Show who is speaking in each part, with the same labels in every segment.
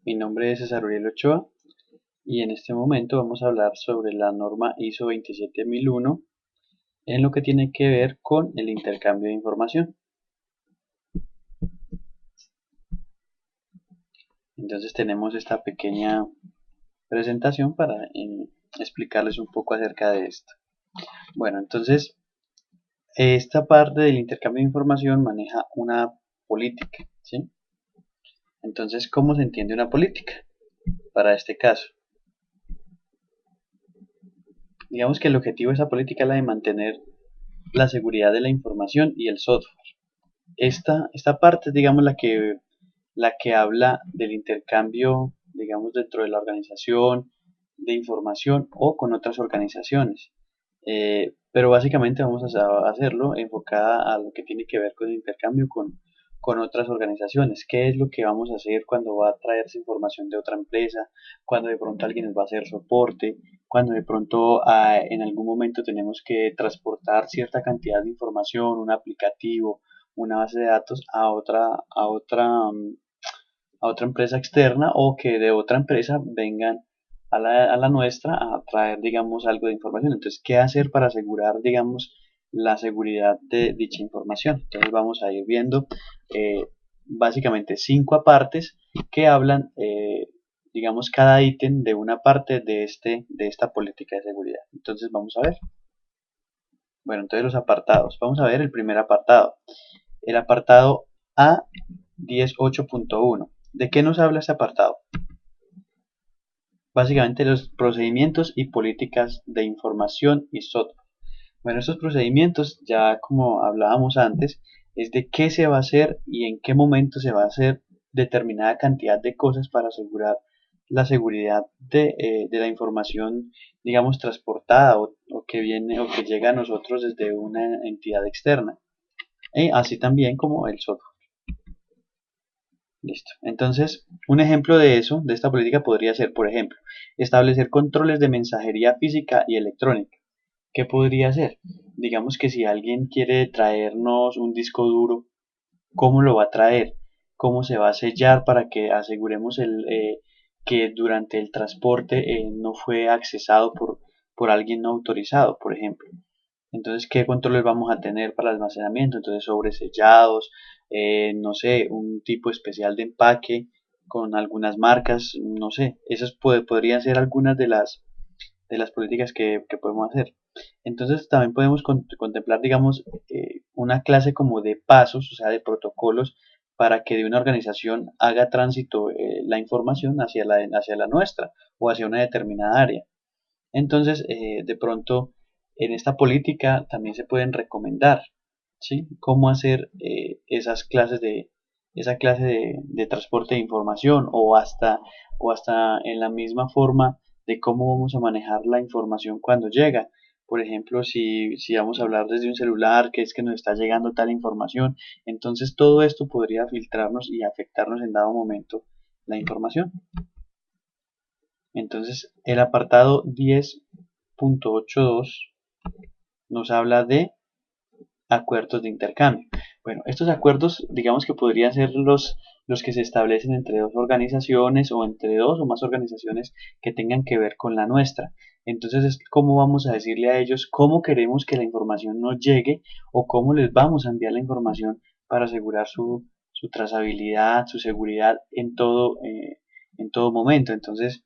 Speaker 1: Mi nombre es César Uriel Ochoa y en este momento vamos a hablar sobre la norma ISO 27001 en lo que tiene que ver con el intercambio de información. Entonces tenemos esta pequeña presentación para explicarles un poco acerca de esto. Bueno, entonces esta parte del intercambio de información maneja una política, ¿sí? Entonces, ¿cómo se entiende una política para este caso? Digamos que el objetivo de esa política es la de mantener la seguridad de la información y el software. Esta parte es, digamos, la que habla del intercambio, digamos, dentro de la organización, de información o con otras organizaciones. Pero básicamente vamos a hacerlo enfocada a lo que tiene que ver con el intercambio con otras organizaciones. ¿Qué es lo que vamos a hacer cuando va a traerse información de otra empresa? Cuando de pronto alguien nos va a hacer soporte, cuando de pronto en algún momento tenemos que transportar cierta cantidad de información, un aplicativo, una base de datos a otra empresa externa o que de otra empresa vengan a la nuestra a traer, digamos, algo de información. Entonces, ¿qué hacer para asegurar, digamos, la seguridad de dicha información? Entonces, vamos a ir viendo básicamente 5 apartes que hablan, digamos, cada ítem de una parte de esta política de seguridad. Entonces, vamos a ver. Bueno, entonces los apartados. Vamos a ver el primer apartado. El apartado A108.1. ¿De qué nos habla este apartado? Básicamente los procedimientos y políticas de información y software. Bueno, estos procedimientos, ya como hablábamos antes, es de qué se va a hacer y en qué momento se va a hacer determinada cantidad de cosas para asegurar la seguridad de la información, digamos, transportada o que viene o que llega a nosotros desde una entidad externa. Así también como el software. Listo. Entonces, un ejemplo de eso, de esta política, podría ser, por ejemplo, establecer controles de mensajería física y electrónica. ¿Qué podría ser? Digamos que si alguien quiere traernos un disco duro, ¿cómo lo va a traer? ¿Cómo se va a sellar para que aseguremos que durante el transporte no fue accesado por alguien no autorizado, por ejemplo? Entonces, ¿qué controles vamos a tener para el almacenamiento? Entonces, sobresellados, no sé, un tipo especial de empaque con algunas marcas, no sé, esas podrían ser algunas de las políticas que podemos hacer. Entonces, también podemos contemplar, digamos, una clase como de pasos, o sea, de protocolos para que de una organización haga tránsito la información hacia la nuestra o hacia una determinada área. Entonces, de pronto, en esta política también se pueden recomendar, ¿sí? Cómo hacer esa clase de transporte de información o hasta en la misma forma de cómo vamos a manejar la información cuando llega. Por ejemplo, si vamos a hablar desde un celular, que es que nos está llegando tal información, entonces todo esto podría filtrarnos y afectarnos en dado momento la información. Entonces, el apartado 10.82 nos habla de acuerdos de intercambio. Bueno, estos acuerdos, digamos que podrían ser los que se establecen entre dos organizaciones o entre dos o más organizaciones que tengan que ver con la nuestra. Entonces, es cómo vamos a decirle a ellos cómo queremos que la información nos llegue o cómo les vamos a enviar la información para asegurar su trazabilidad, su seguridad en todo momento. Entonces,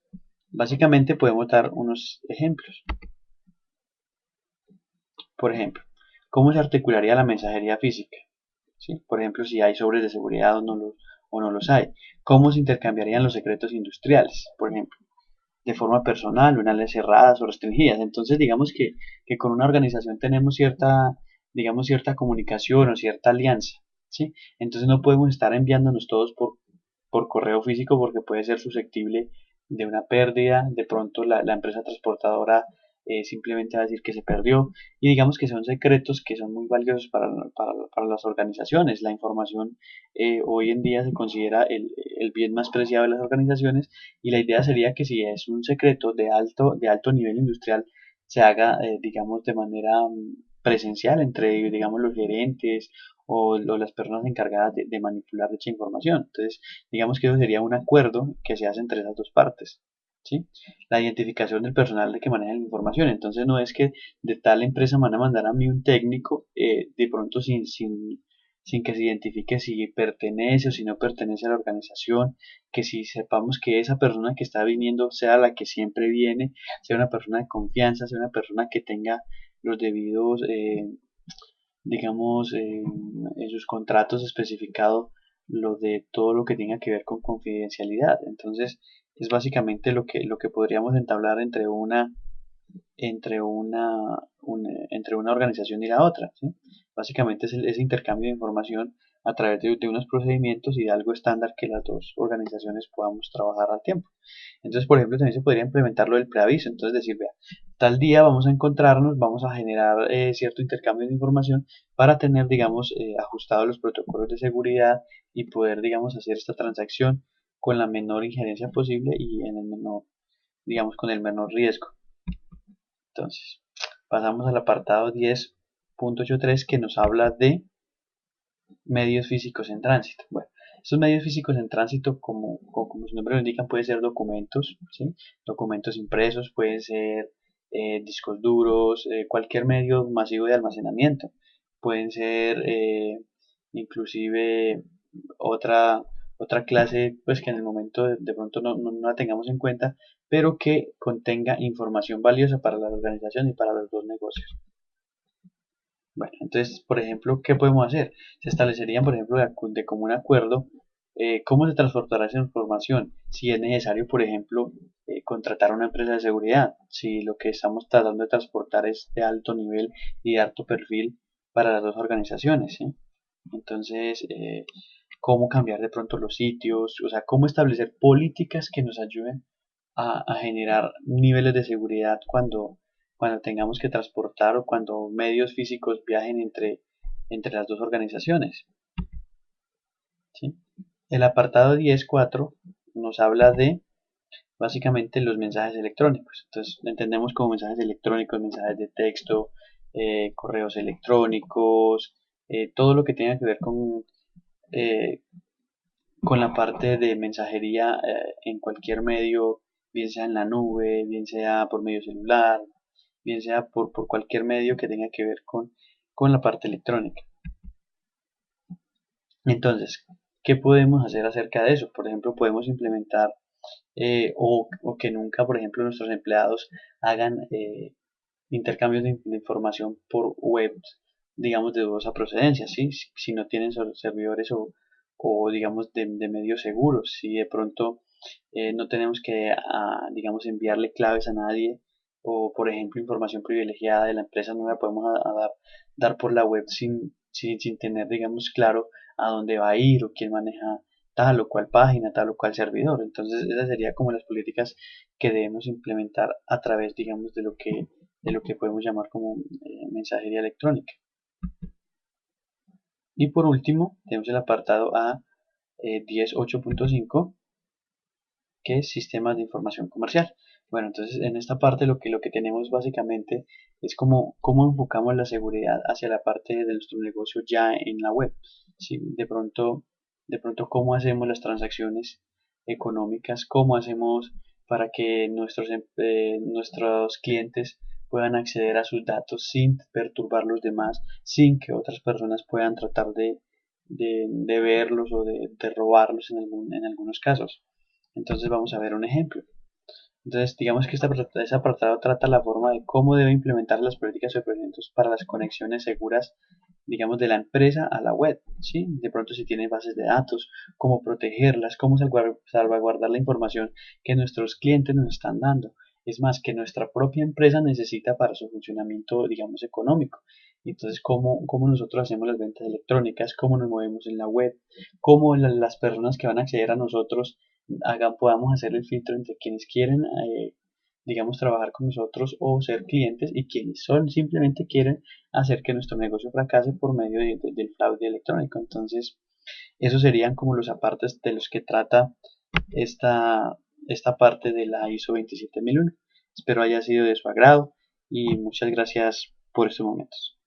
Speaker 1: básicamente podemos dar unos ejemplos. Por ejemplo, ¿cómo se articularía la mensajería física? ¿Sí? Por ejemplo, si hay sobres de seguridad o no los hay. ¿Cómo se intercambiarían los secretos industriales? Por ejemplo, de forma personal, o en áreas cerradas o restringidas. Entonces, digamos que con una organización tenemos digamos, cierta comunicación o cierta alianza. ¿Sí? Entonces no podemos estar enviándonos todos por correo físico porque puede ser susceptible de una pérdida. De pronto la empresa transportadora simplemente va a decir que se perdió. Y digamos que son secretos que son muy valiosos para las organizaciones. La información hoy en día se considera el bien más preciado de las organizaciones y la idea sería que si es un secreto de alto nivel industrial, se haga, digamos, de manera presencial entre, digamos, los gerentes o las personas encargadas de manipular dicha información. Entonces, digamos que eso sería un acuerdo que se hace entre esas dos partes. ¿Sí? La identificación del personal de que maneja la información. Entonces no es que de tal empresa me van a mandar a mí un técnico de pronto sin que se identifique si pertenece o si no pertenece a la organización, que si sepamos que esa persona que está viniendo sea la que siempre viene, sea una persona de confianza, sea una persona que tenga los debidos, digamos, en sus contratos especificado lo de todo lo que tenga que ver con confidencialidad. Entonces, es básicamente lo que podríamos entablar entre una organización y la otra, ¿sí? Básicamente es ese intercambio de información a través de unos procedimientos y de algo estándar que las dos organizaciones podamos trabajar al tiempo. Entonces, por ejemplo, también se podría implementar lo del preaviso. Entonces, decir, vea, tal día vamos a encontrarnos, vamos a generar cierto intercambio de información para tener, digamos, ajustados los protocolos de seguridad y poder, digamos, hacer esta transacción con la menor injerencia posible y en el menor, digamos, con el menor riesgo. Entonces, pasamos al apartado 10.83 que nos habla de medios físicos en tránsito. Bueno, estos medios físicos en tránsito, como su nombre lo indica, pueden ser documentos, ¿sí? Documentos impresos, pueden ser discos duros, cualquier medio masivo de almacenamiento. Pueden ser inclusive otra, otra clase, pues que en el momento de pronto no la tengamos en cuenta, pero que contenga información valiosa para la organización y para los dos negocios. Bueno, entonces, por ejemplo, ¿qué podemos hacer? Se establecerían, por ejemplo, de común acuerdo cómo se transportará esa información, si es necesario, por ejemplo, contratar a una empresa de seguridad, si lo que estamos tratando de transportar es de alto nivel y de alto perfil para las dos organizaciones, ¿sí? Entonces, cómo cambiar de pronto los sitios, o sea, cómo establecer políticas que nos ayuden a generar niveles de seguridad cuando tengamos que transportar o cuando medios físicos viajen entre las dos organizaciones. ¿Sí? El apartado 10.4 nos habla de básicamente los mensajes electrónicos. Entonces entendemos como mensajes electrónicos, mensajes de texto, correos electrónicos, todo lo que tenga que ver eh, con la parte de mensajería en cualquier medio, bien sea en la nube, bien sea por medio celular, bien sea por cualquier medio que tenga que ver con la parte electrónica. Entonces, ¿qué podemos hacer acerca de eso? Por ejemplo, podemos implementar o que nunca, por ejemplo, nuestros empleados hagan intercambios de información por web, digamos, de dudosa procedencia, ¿sí? Si no tienen servidores o digamos, de medios seguros, si de pronto no tenemos que, digamos, enviarle claves a nadie o, por ejemplo, información privilegiada de la empresa no la podemos dar por la web sin tener, digamos, claro a dónde va a ir o quién maneja tal o cual página, tal o cual servidor. Entonces, esas serían como las políticas que debemos implementar a través, digamos, de lo que podemos llamar como mensajería electrónica. Y por último, tenemos el apartado A 10.8.5 que es sistemas de información comercial. Bueno, entonces en esta parte lo que tenemos básicamente es cómo enfocamos la seguridad hacia la parte de nuestro negocio ya en la web. ¿Sí? De pronto cómo hacemos las transacciones económicas, cómo hacemos para que nuestros clientes puedan acceder a sus datos sin perturbar los demás, sin que otras personas puedan tratar de verlos o de robarlos en algunos casos. Entonces vamos a ver un ejemplo. Entonces, digamos que este apartado trata la forma de cómo debe implementar las políticas o procedimientos para las conexiones seguras, digamos, de la empresa a la web, ¿sí? De pronto si tiene bases de datos, cómo protegerlas, cómo salvaguardar la información que nuestros clientes nos están dando. Es más, que nuestra propia empresa necesita para su funcionamiento, digamos, económico. Entonces, cómo nosotros hacemos las ventas electrónicas, cómo nos movemos en la web, cómo las personas que van a acceder a nosotros podamos hacer el filtro entre quienes quieren, digamos, trabajar con nosotros o ser clientes y quienes simplemente quieren hacer que nuestro negocio fracase por medio del fraude electrónico. Entonces, esos serían como los apartes de los que trata esta parte de la ISO 27001. Espero haya sido de su agrado y muchas gracias por estos momentos.